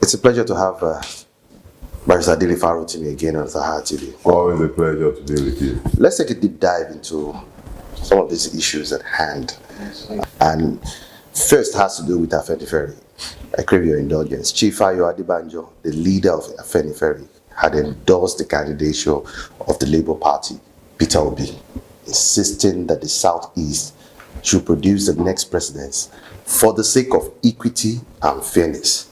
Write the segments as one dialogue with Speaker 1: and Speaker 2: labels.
Speaker 1: It's a pleasure to have Barrister Dele Farotimi again on Sahara TV.
Speaker 2: Always a pleasure to be with you.
Speaker 1: Let's take a deep dive into some of these issues at hand. And first has to do with Afenifere. I crave your indulgence. Chief Ayo Adebanjo, the leader of Afenifere, had endorsed the candidature of the Labour Party, Peter Obi, insisting that the Southeast should produce the next president for the sake of equity and fairness.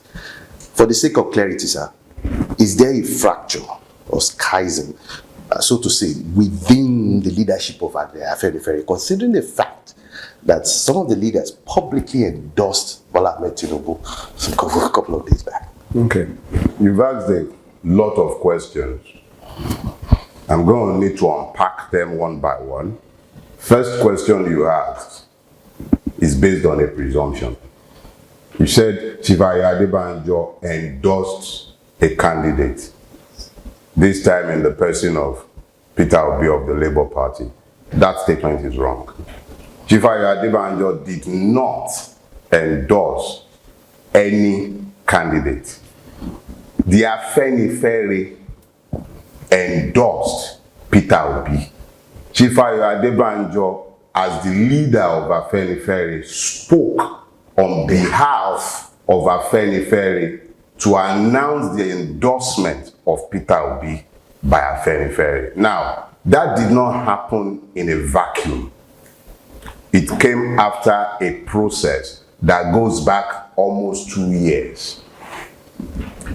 Speaker 1: For the sake of clarity, sir, is there a fracture or schism, so to say, within the leadership of Afenifere, considering the fact that some of the leaders publicly endorsed Bola Ahmed Tinubu a couple of days back?
Speaker 2: Okay. You've asked a lot of questions. I'm going to need to unpack them one by one. First question you asked is based on a presumption. You said Chief Ayo Adebanjo endorsed a candidate, this time in the person of Peter Obi of the Labour Party. That statement is wrong. Chief Ayo Adebanjo did not endorse any candidate. The Afenifere endorsed Peter Obi. Chief Ayo Adebanjo, as the leader of Afenifere, spoke on behalf of Afenifere to announce the endorsement of Peter Obi by Afenifere. Now, that did not happen in a vacuum. It came after a process that goes back almost 2 years.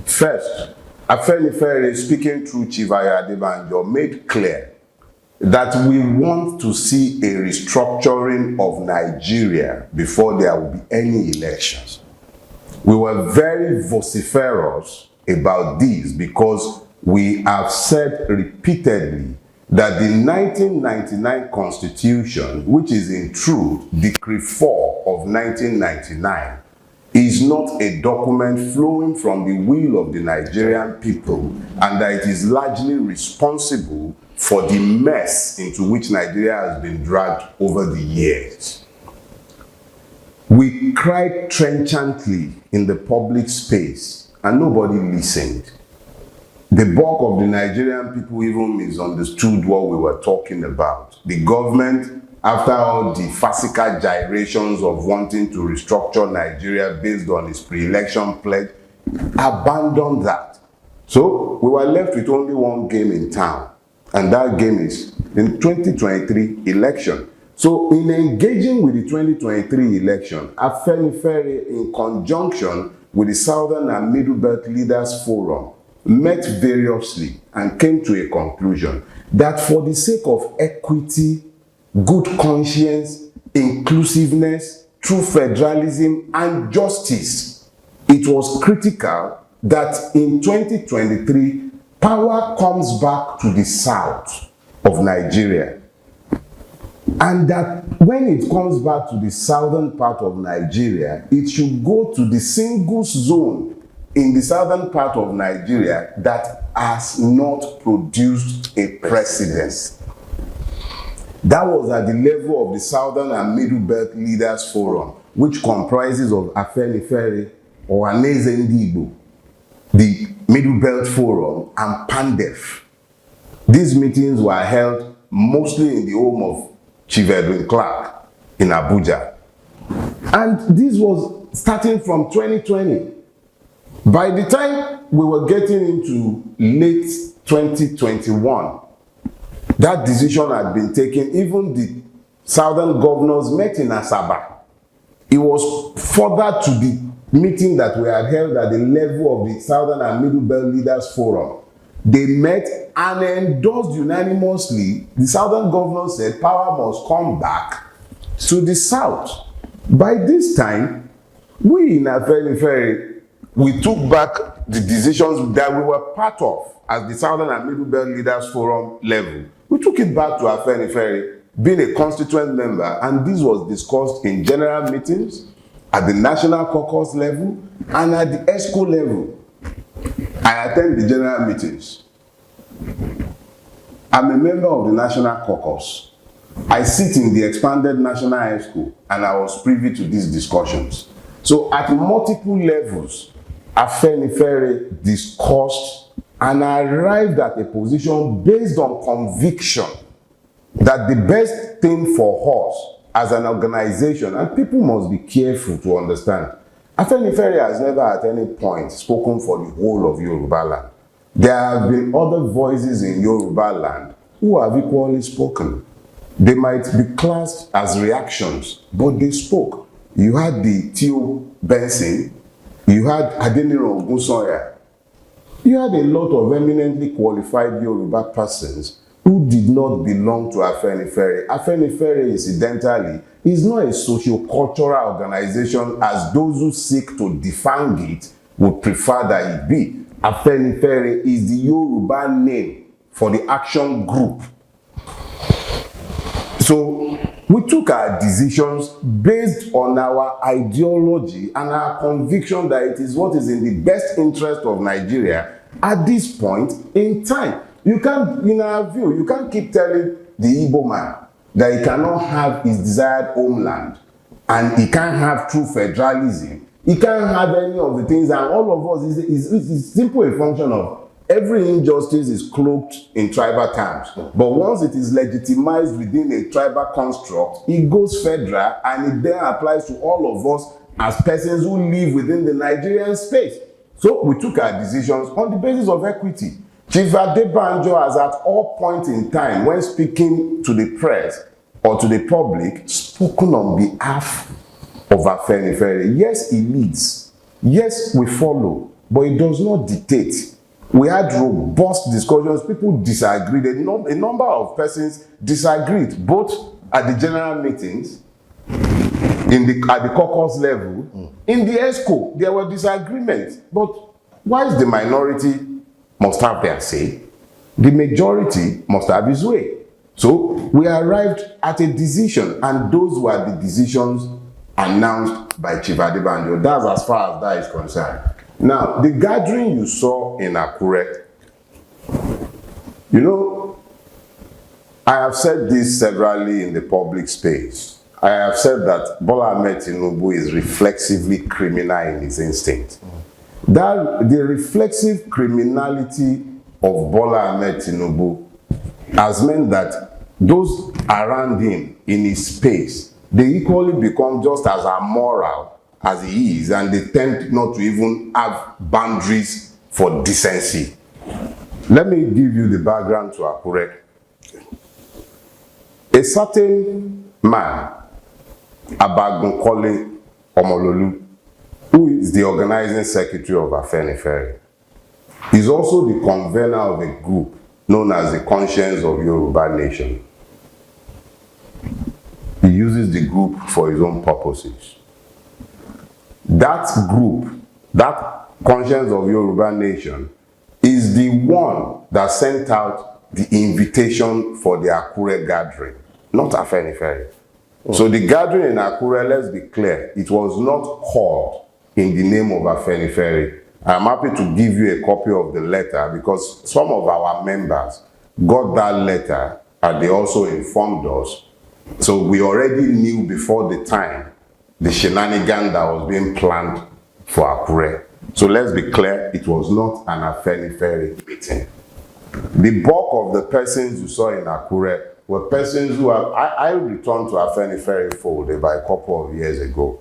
Speaker 2: First, Afenifere, speaking through Chief Ayo Adebanjo, made clear that we want to see a restructuring of Nigeria before there will be any elections. We were very vociferous about this because we have said repeatedly that the 1999 Constitution, which is in truth Decree 4 of 1999, is not a document flowing from the will of the Nigerian people, and that it is largely responsible for the mess into which Nigeria has been dragged over the years. We cried trenchantly in the public space and nobody listened. The bulk of the Nigerian people even misunderstood what we were talking about. The government, after all the farcical gyrations of wanting to restructure Nigeria based on its pre-election pledge, abandoned that. So we were left with only one game in town, and that game is in 2023 election. So in engaging with the 2023 election, Afenifere, in conjunction with the Southern and Middle Belt Leaders Forum, met variously and came to a conclusion that for the sake of equity, good conscience, inclusiveness, true federalism, and justice, it was critical that in 2023, power comes back to the south of Nigeria. And that when it comes back to the southern part of Nigeria, it should go to the single zone in the southern part of Nigeria that has not produced a precedent. That was at the level of the Southern and Middle Belt Leaders Forum, which comprises of Afenifere or Aneze Ndigbo, the Middle Belt Forum, and PANDEF. These meetings were held mostly in the home of Chief Edwin Clark in Abuja. And this was starting from 2020. By the time we were getting into late 2021, that decision had been taken. Even the southern governors met in Asaba. It was further to the meeting that we had held at the level of the Southern and Middle Belt Leaders Forum. They met and endorsed unanimously. The southern governors said power must come back to the south. By this time, we in Afenifere, we took back the decisions that we were part of as the Southern and Middle Belt Leaders Forum level. We took it back to Afenifere, being a constituent member, and this was discussed in general meetings, at the National Caucus level, and at the ESCO level. I attend the general meetings. I'm a member of the National Caucus. I sit in the expanded National ESCO, and I was privy to these discussions. So at multiple levels, Afenifere discussed and arrived at a position based on conviction that the best thing for us as an organization, and people must be careful to understand, Afenifere has never at any point spoken for the whole of Yoruba land. There have been other voices in Yoruba land who have equally spoken. They might be classed as reactions, but they spoke. You had the Theo Benson, you had Adeniro Ogunsoya, you had a lot of eminently qualified Yoruba persons who did not belong to Afenifere. Afenifere, incidentally, is not a socio-cultural organization as those who seek to define it would prefer that it be. Afenifere is the Yoruba name for the action group. So we took our decisions based on our ideology and our conviction that it is what is in the best interest of Nigeria at this point in time. You can't, in our view, you can't keep telling the Igbo man that he cannot have his desired homeland and he can't have true federalism. He can't have any of the things, and all of us is simply a function of every injustice is cloaked in tribal terms. But once it is legitimized within a tribal construct, it goes federal and it then applies to all of us as persons who live within the Nigerian space. So we took our decisions on the basis of equity. Chief Adebanjo has at all points in time, when speaking to the press or to the public, spoken on behalf of Afenifere. Yes, he leads. Yes, we follow, but it does not dictate. We had robust discussions. People disagreed. A number of persons disagreed, both at the general meetings, at the caucus level, in the ESCO, there were disagreements. But whilst the minority must have their say, the majority must have his way. So we arrived at a decision, and those were the decisions announced by Chief Adebanjo. That's as far as that is concerned. Now, the gathering you saw in Akure, you know, I have said this severally in the public space. I have said that Bola Ahmed Tinubu is reflexively criminal in his instinct. That the reflexive criminality of Bola Ahmed Tinubu has meant that those around him in his space, they equally become just as immoral as he is, and they tend not to even have boundaries for decency. Let me give you the background to Akure. A certain man, Abagunkole Omololu, who is the organizing secretary of Afenifere, is also the convener of a group known as the Conscience of Yoruba Nation. He uses the group for his own purposes. That group, that Conscience of Yoruba Nation, is the one that sent out the invitation for the Akure gathering, not Afenifere. So the gathering in Akure, let's be clear, it was not called in the name of Afenifere. I'm happy to give you a copy of the letter because some of our members got that letter and they also informed us. So we already knew before the time the shenanigan that was being planned for Akure. So let's be clear, it was not an Afenifere meeting. The bulk of the persons you saw in Akure were persons who have, I returned to Afenifere fold about a couple of years ago.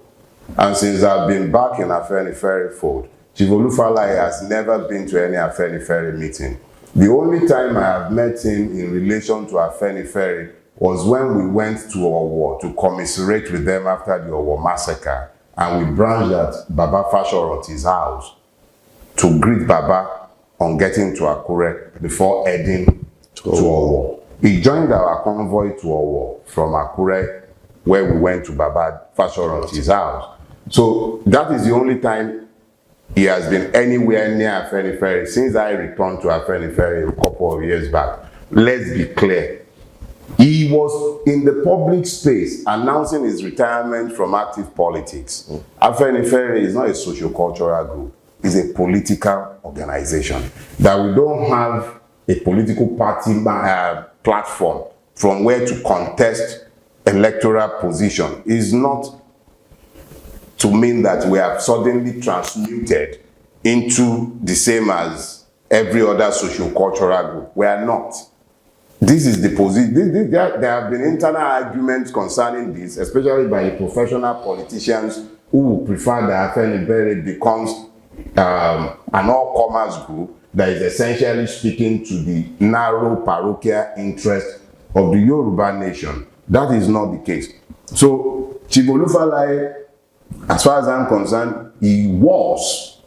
Speaker 2: And since I've been back in Afenifere fold, Chief Olufalaye has never been to any Afenifere meeting. The only time I have met him in relation to Afenifere was when we went to Owo to commiserate with them after the Owo massacre, and we branched at Baba Fashoroti's house to greet Baba on getting to Akure before heading to Owo. He joined our convoy to Owo from Akure, where we went to Baba Fashoroti's house. So that is the only time he has been anywhere near Afenifere since I returned to Afenifere a couple of years back. Let's be clear. He was in the public space announcing his retirement from active politics. Afenifere is not a socio-cultural group. It's a political organization. That we don't have a political party platform from where to contest electoral position is not to mean that we have suddenly transmuted into the same as every other socio-cultural group. We are not. This is the position. There have been internal arguments concerning this, especially by professional politicians who would prefer that Afenifere becomes an all-comers group that is essentially speaking to the narrow parochial interest of the Yoruba nation. That is not the case. So, Chief Olufalaye, as far as I'm concerned, he was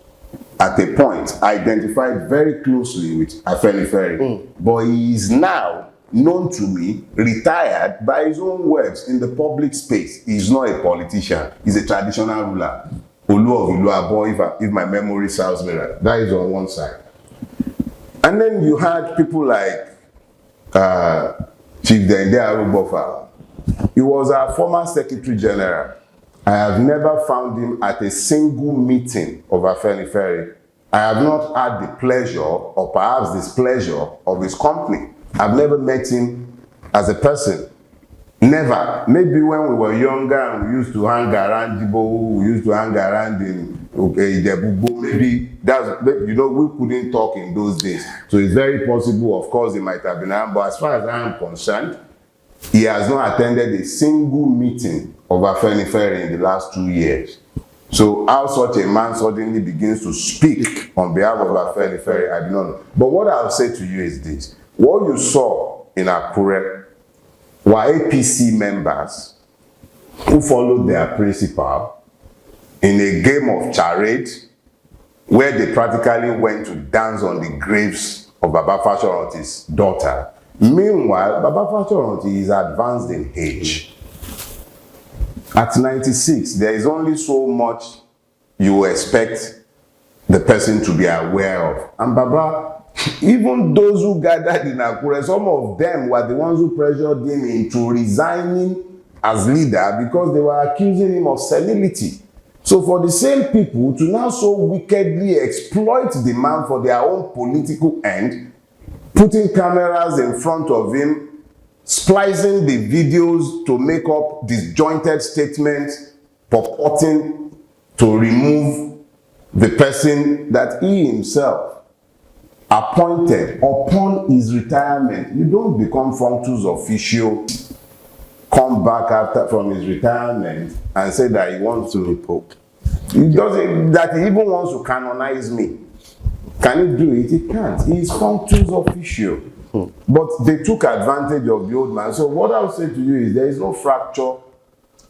Speaker 2: at a point identified very closely with Afenifere, but he is now known to me, retired by his own words in the public space. He's not a politician, he's a traditional ruler. Olu of Iluabo, if my memory serves me right. That is on one side. And then you had people like Chief Dele Arubofa. He was our former Secretary General. I have never found him at a single meeting of Afenifere. I have not had the pleasure or perhaps displeasure of his company. I've never met him as a person. Never. Maybe when we were younger and we used to hang around Jibo, we used to hang around in Ijebubo, maybe that's, you know, we couldn't talk in those days. So it's very possible, of course, he might have been around, but as far as I'm concerned, he has not attended a single meeting of Afenifere in the last 2 years. So how such a man suddenly begins to speak on behalf of Afenifere, I do not know. But what I'll say to you is this. What you saw in Akure were APC members who followed their principal in a game of charade where they practically went to dance on the graves of Baba Fashoranti's daughter. Meanwhile, Baba Fashoranti is advanced in age. At 96, there is only so much you expect the person to be aware of. And Baba, even those who gathered in Akure, some of them were the ones who pressured him into resigning as leader because they were accusing him of senility. So for the same people to now so wickedly exploit the man for their own political end, putting cameras in front of him, splicing the videos to make up disjointed statements, purporting to remove the person that he himself appointed upon his retirement. You don't become functus officio, come back from his retirement and say that he wants to be pope. He doesn't, that he even wants to canonize me. Can he do it? He can't. He is functus officio. But they took advantage of the old man. So what I'll say to you is there is no fracture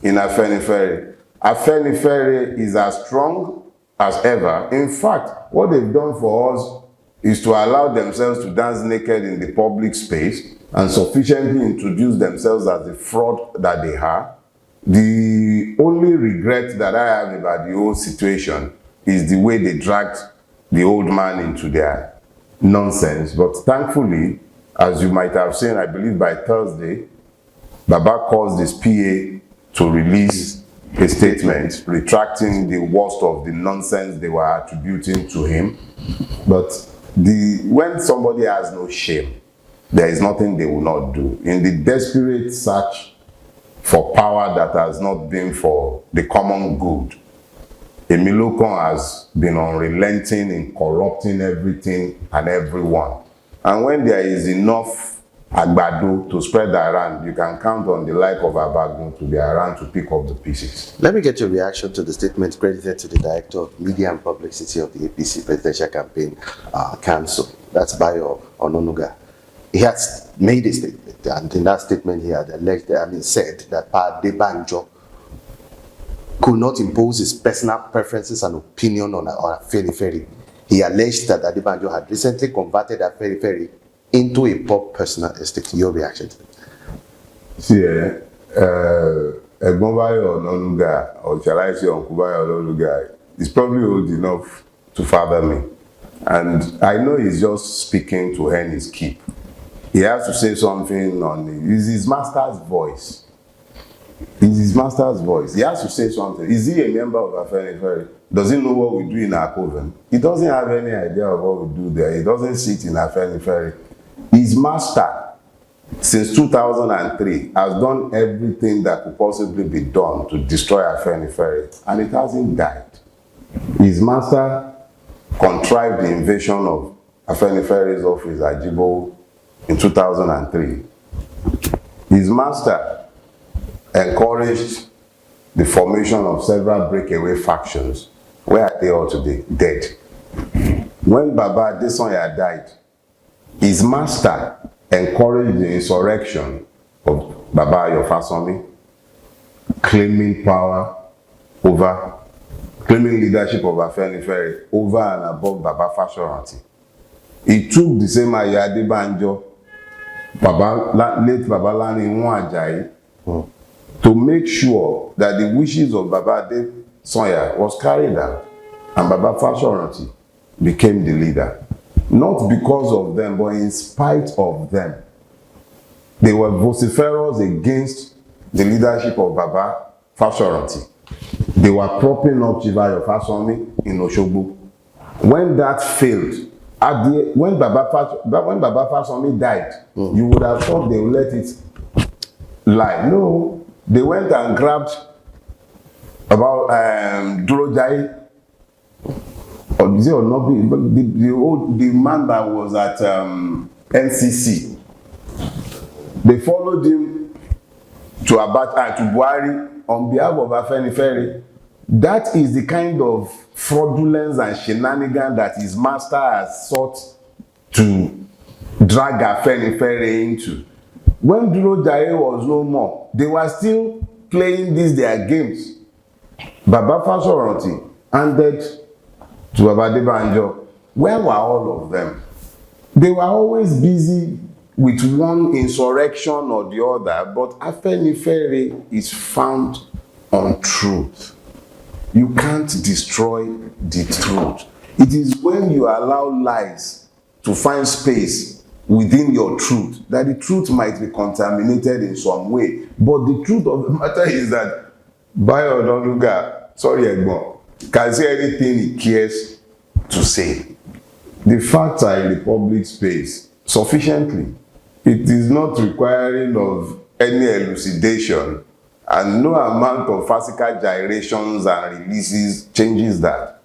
Speaker 2: in Afenifere. Afenifere is as strong as ever. In fact, what they've done for us is to allow themselves to dance naked in the public space and sufficiently introduce themselves as the fraud that they are. The only regret that I have about the whole situation is the way they dragged the old man into their nonsense. But thankfully, as you might have seen, I believe by Thursday, Baba caused his PA to release a statement retracting the worst of the nonsense they were attributing to him. But when somebody has no shame, there is nothing they will not do. In the desperate search for power that has not been for the common good, Emilokon has been unrelenting in corrupting everything and everyone. And when there is enough agbado to spread around, you can count on the like of Abagun to be around to pick up the pieces.
Speaker 1: Let me get your reaction to the statement credited to the Director of Media and Publicity of the APC Presidential Campaign Council. That's Bayo Ononuga. He has made a statement, and in that statement he had said that Pa Adebanjo could not impose his personal preferences and opinion on Afenifere. He alleged that Adebanjo had recently converted Afenifere into a poor personal estate. Your reaction to it?
Speaker 2: See, Egbobayo Ononuga, or shall I say Onkubayo Ononuga, is probably old enough to father me. And I know he's just speaking to earn his keep. He has to say something on it. It's his master's voice. It's his master's voice. He has to say something. Is he a member of Afenifere? Does he know what we do in our coven? He doesn't have any idea of what we do there. He doesn't sit in Afenifere. His master, since 2003, has done everything that could possibly be done to destroy Afenifere, and it hasn't died. His master contrived the invasion of Afenifere's office at Jibo in 2003, his master encouraged the formation of several breakaway factions. Where are they all today? Dead. When Baba Adesanya died, his master encouraged the insurrection of Baba Yofasomi, claiming leadership of Afenifere over and above Baba Fashoranti. He took the same Ayade Banjo, late Baba Lani Nwajayi, to make sure that the wishes of Baba Adesanya was carried out, and Baba Fashoranti became the leader. Not because of them, but in spite of them. They were vociferous against the leadership of Baba Fashoranti. They were propping up Chivayo Fasomi in Oshogbo. When that failed, when Baba Fasomi died, you would have thought they would let it lie. No, they went and grabbed about Durojai, or is it or not? The man that was at NCC. They followed him to Buhari on behalf of Afenifere. That is the kind of fraudulence and shenanigans that his master has sought to drag Afenifere into. When Duro Jare was no more, they were still playing their games. Baba Fashoranti handed to Baba Adebanjo. Where were all of them? They were always busy with one insurrection or the other, but Afenifere is found on truth. You can't destroy the truth. It is when you allow lies to find space within your truth that the truth might be contaminated in some way. But the truth of the matter is that Bayo Odonuga, sorry Egbon, can say anything he cares to say. The facts are in the public space sufficiently. It is not requiring of any elucidation, and no amount of farcical gyrations and releases changes that.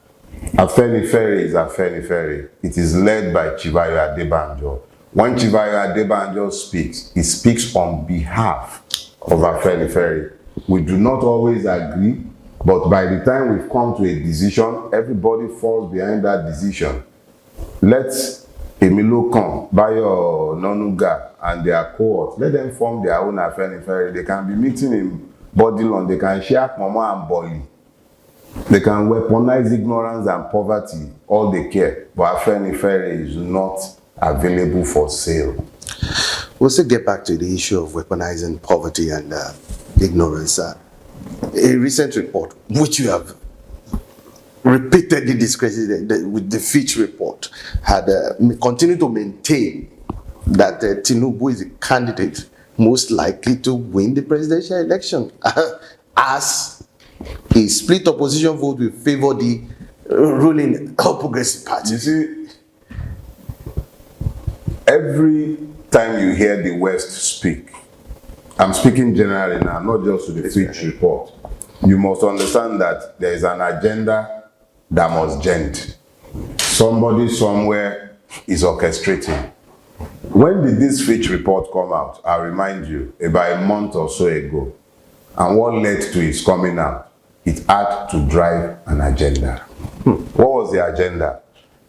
Speaker 2: Afenifere is Afenifere. It is led by Chivayo Adebanjo. When Chivayo Adebanjo speaks, he speaks on behalf of Afenifere. We do not always agree, but by the time we've come to a decision, everybody falls behind that decision. Let's Emilio Kon, Bayo Nonuga, and their cohort, let them form their own Afenifere. They can be meeting in Bodilon, they can share Mama and Boli. They can weaponize ignorance and poverty, all they care. But Afenifere is not available for sale.
Speaker 1: We'll still get back to the issue of weaponizing poverty and ignorance. A recent report, which you have repeatedly discredited with the Fitch report, had continued to maintain that Tinubu is the candidate most likely to win the presidential election, as a split opposition vote will favor the ruling Progressive Party.
Speaker 2: You see, every time you hear the West speak, I'm speaking generally now, not just to the Fitch report, you must understand that there is an agenda that must gent. Somebody somewhere is orchestrating. When did this Fitch report come out? I'll remind you, about a month or so ago. And what led to its coming out? It had to drive an agenda. What was the agenda?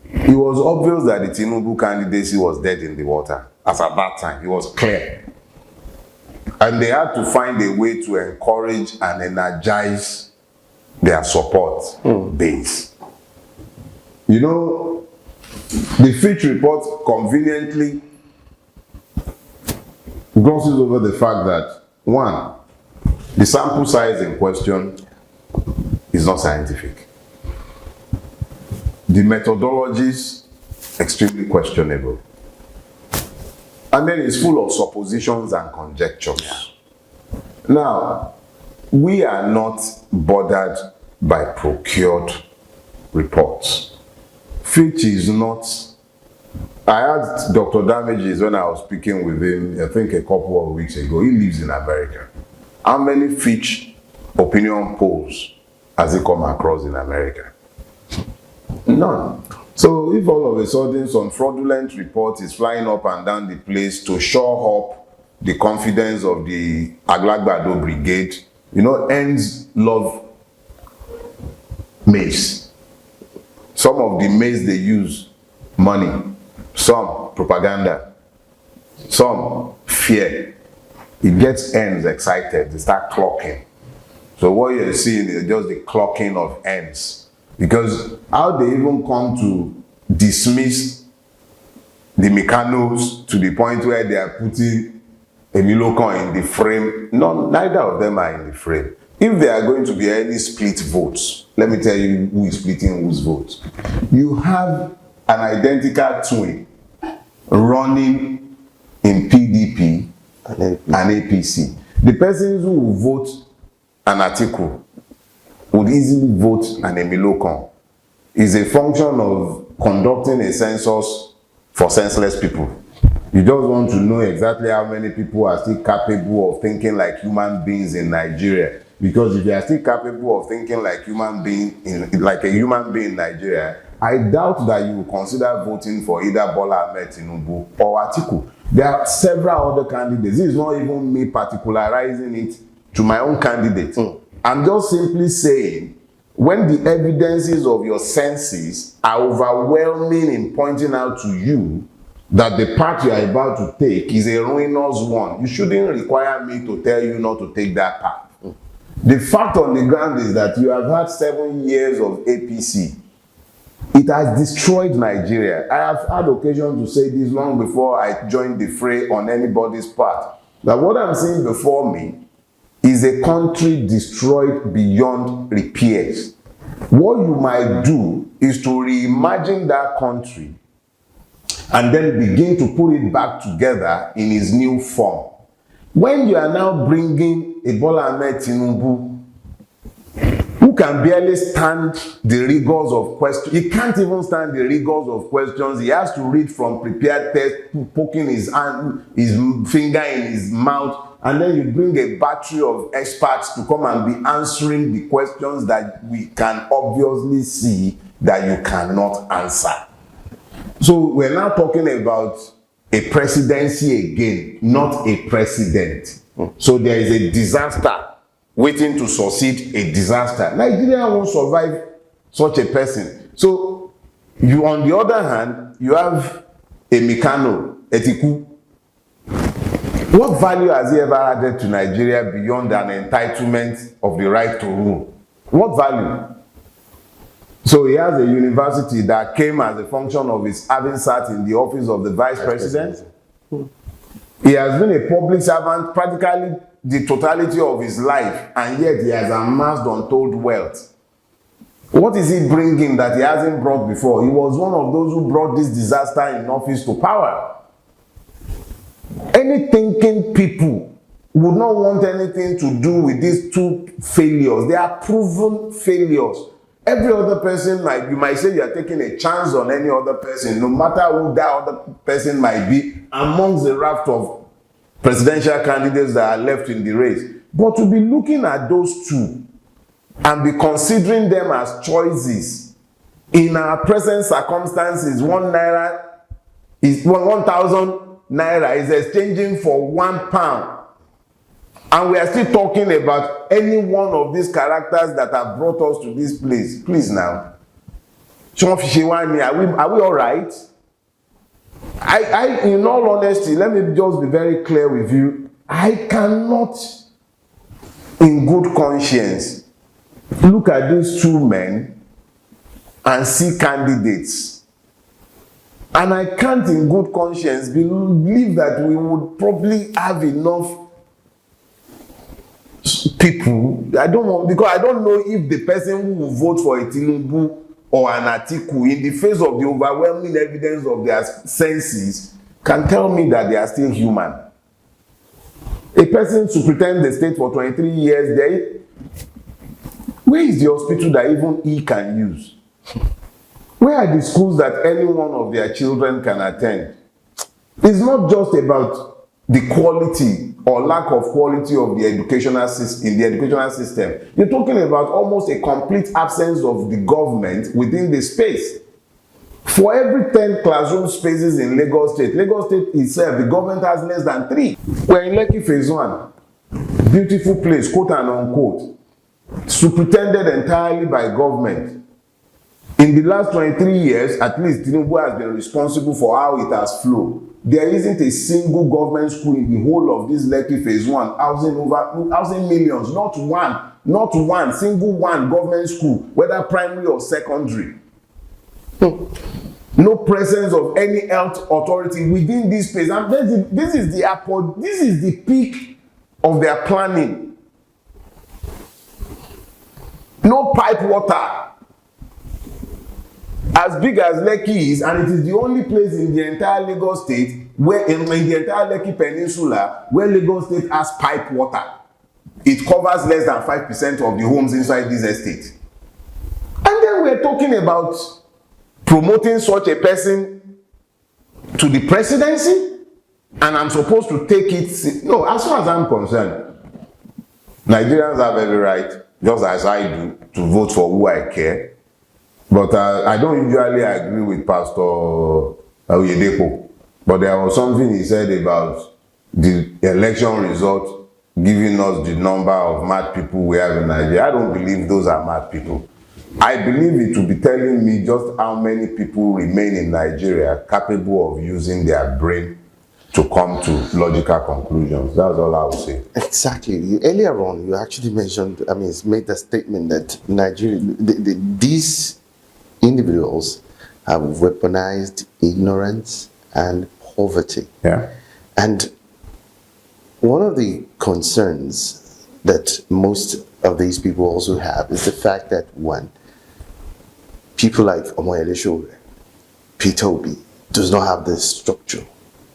Speaker 2: It was obvious that the Tinubu candidacy was dead in the water. As at that time, it was clear. And they had to find a way to encourage and energize their support base. You know, the Fitch report conveniently glosses over the fact that, one, the sample size in question is not scientific. The methodologies, extremely questionable. And then it's full of suppositions and conjectures. Now, we are not bothered by procured reports. Fitch is not. I asked Dr. Damages when I was speaking with him, I think a couple of weeks ago. He lives in America. How many Fitch opinion polls has he come across in America? None. So if all of a sudden some fraudulent report is flying up and down the place to shore up the confidence of the Aglagbado brigade, you know, ends love maize. Some of the maize they use, money. Some propaganda. Some fear. It gets ends excited. They start clocking. So what you're seeing is just the clocking of ends. Because how they even come to dismiss the Mechanos to the point where they are putting Emilokon in the frame, neither of them are in the frame. If there are going to be any split votes, let me tell you who is splitting whose votes. You have an identical twin running in PDP and APC. The persons who will vote an article would easily vote an Emilokon. Is a function of conducting a census for senseless people. You just want to know exactly how many people are still capable of thinking like human beings in Nigeria. Because if you are still capable of thinking like a human being in Nigeria, I doubt that you will consider voting for either Bola Ahmed Tinubu or Atiku. There are several other candidates. This is not even me particularizing it to my own candidate. I'm just simply saying, when the evidences of your senses are overwhelming in pointing out to you that the path you are about to take is a ruinous one, you shouldn't require me to tell you not to take that path. The fact on the ground is that you have had 7 years of APC. It has destroyed Nigeria. I have had occasion to say this long before I joined the fray on anybody's part. That what I'm seeing before me is a country destroyed beyond repairs. What you might do is to reimagine that country and then begin to put it back together in its new form. When you are now bringing a Bola Ahmed Tinubu, who can barely stand the rigors of questions, he can't even stand the rigors of questions. He has to read from prepared text, poking his finger in his mouth, and then you bring a battery of experts to come and be answering the questions that we can obviously see that you cannot answer. So we're now talking about a presidency again, not a president. So there is a disaster waiting to succeed a disaster. Nigeria won't survive such a person. So you, on the other hand, you have a Mikano, Etiku. What value has he ever added to Nigeria beyond an entitlement of the right to rule? What value? So he has a university that came as a function of his having sat in the office of the vice president. He has been a public servant practically the totality of his life, and yet he has amassed untold wealth. What is he bringing that he hasn't brought before? He was one of those who brought this disaster in office to power. Any thinking people would not want anything to do with these two failures. They are proven failures. Every other person you might say you are taking a chance on any other person, no matter who that other person might be, amongst the raft of presidential candidates that are left in the race. But to be looking at those two and be considering them as choices in our present circumstances, 1,000 naira is exchanging for £1. And we are still talking about any one of these characters that have brought us to this place. Please now. Are we all right? In all honesty, let me just be very clear with you. I cannot, in good conscience, look at these two men and see candidates. And I can't, in good conscience, believe that we would probably have enough people. I don't know, because I don't know if the person who will vote for a Tinubu or an Atiku, in the face of the overwhelming evidence of their senses, can tell me that they are still human. A person to pretend the state for 23 years, where is the hospital that even he can use? Where are the schools that any one of their children can attend? It's not just about the quality or lack of quality of the educational system. You're talking about almost a complete absence of the government within the space. For every 10 classroom spaces in Lagos State itself, the government has less than 3. We're in Lekki Phase 1. Beautiful place, quote and unquote. Superintended entirely by government. In the last 23 years, at least Tinubu has been responsible for how it has flowed. There isn't a single government school in the whole of this Lekki Phase 1 housing millions, not one single government school, whether primary or secondary. No presence of any health authority within this space. And this is the peak of their planning. No pipe water. As big as Lekki is, and it is the only place in the entire Lagos State, where in the entire Lekki Peninsula, where Lagos State has pipe water. It covers less than 5% of the homes inside this estate. And then we're talking about promoting such a person to the presidency, and I'm supposed to take it. No, as far as I'm concerned, Nigerians have every right, just as I do, to vote for who I care. But I don't usually agree with Pastor Oyedepo. But there was something he said about the election result giving us the number of mad people we have in Nigeria. I don't believe those are mad people. I believe it will be telling me just how many people remain in Nigeria capable of using their brain to come to logical conclusions. That's all I would say.
Speaker 1: Exactly. Earlier on, you actually mentioned, made the statement that Nigeria, these individuals have weaponized ignorance and poverty.
Speaker 2: Yeah.
Speaker 1: And one of the concerns that most of these people also have is the fact that, one, people like Omoyele Sowore, Peter Obi, does not have the structure,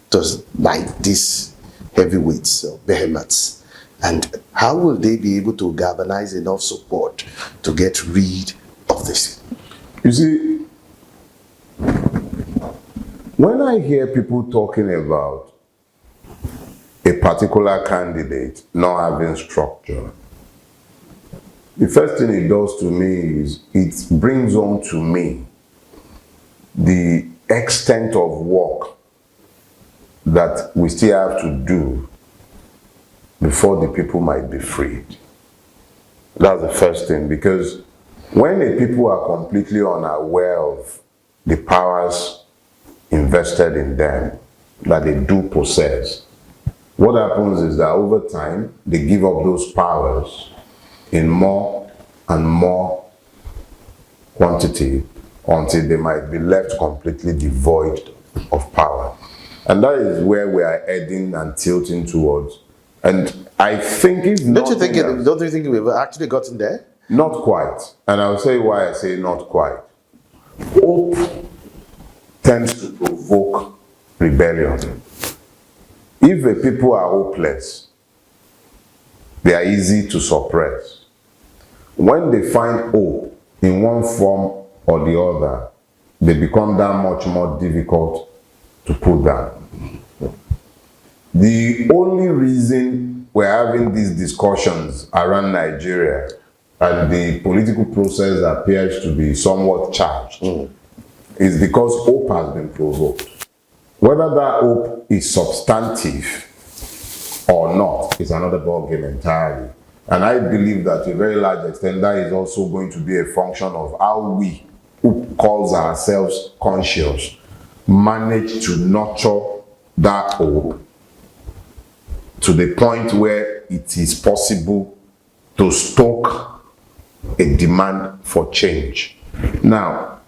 Speaker 1: does like these heavyweights or behemoths. And how will they be able to galvanize enough support to get rid of this?
Speaker 2: You see, when I hear people talking about a particular candidate not having structure, the first thing it does to me is it brings home to me the extent of work that we still have to do before the people might be freed. That's the first thing, because when the people are completely unaware of the powers invested in them that they do possess, what happens is that over time they give up those powers in more and more quantity until they might be left completely devoid of power. And that is where we are heading and tilting towards. And I think it's not.
Speaker 1: Don't you think we've actually gotten there?
Speaker 2: Not quite. And I'll say why I say not quite. Hope tends to provoke rebellion. If the people are hopeless, they are easy to suppress. When they find hope in one form or the other, they become that much more difficult to put down. The only reason we're having these discussions around Nigeria and the political process appears to be somewhat charged is because hope has been provoked. Whether that hope is substantive or not is another ballgame entirely. And I believe that to a very large extent that is also going to be a function of how we, who calls ourselves conscious, manage to nurture that hope to the point where it is possible to stoke a demand for change. Now,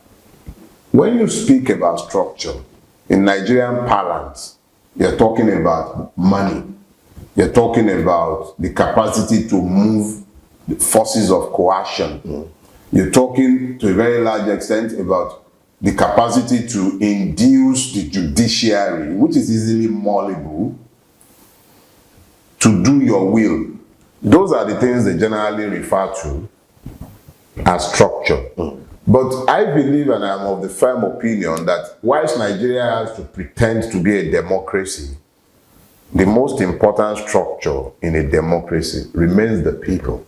Speaker 2: when you speak about structure, in Nigerian parlance, you're talking about money. You're talking about the capacity to move the forces of coercion. You're talking to a very large extent about the capacity to induce the judiciary, which is easily malleable, to do your will. Those are the things they generally refer to as structure. But I believe, and I'm of the firm opinion, that whilst Nigeria has to pretend to be a democracy, the most important structure in a democracy remains the people.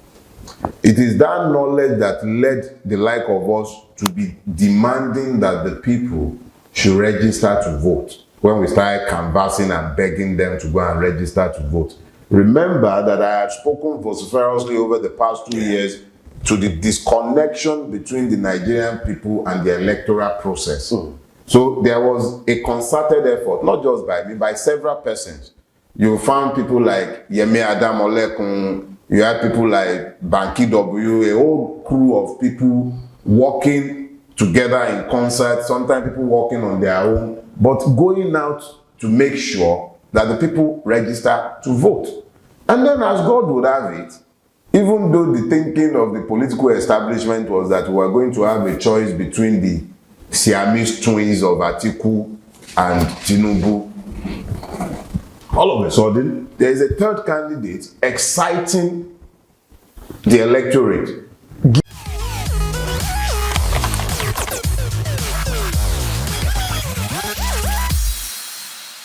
Speaker 2: It is that knowledge that led the like of us to be demanding that the people should register to vote when we started canvassing and begging them to go and register to vote. Remember that I had spoken vociferously over the past 2 years to the disconnection between the Nigerian people and the electoral process. So there was a concerted effort, not just by me, by several persons. You found people like Yemi Adam Olekun, you had people like Banky W, a whole crew of people working together in concert, sometimes people working on their own, but going out to make sure that the people register to vote. And then as God would have it, even though the thinking of the political establishment was that we were going to have a choice between the Siamese twins of Atiku and Tinubu, all of a sudden, there is a third candidate exciting the electorate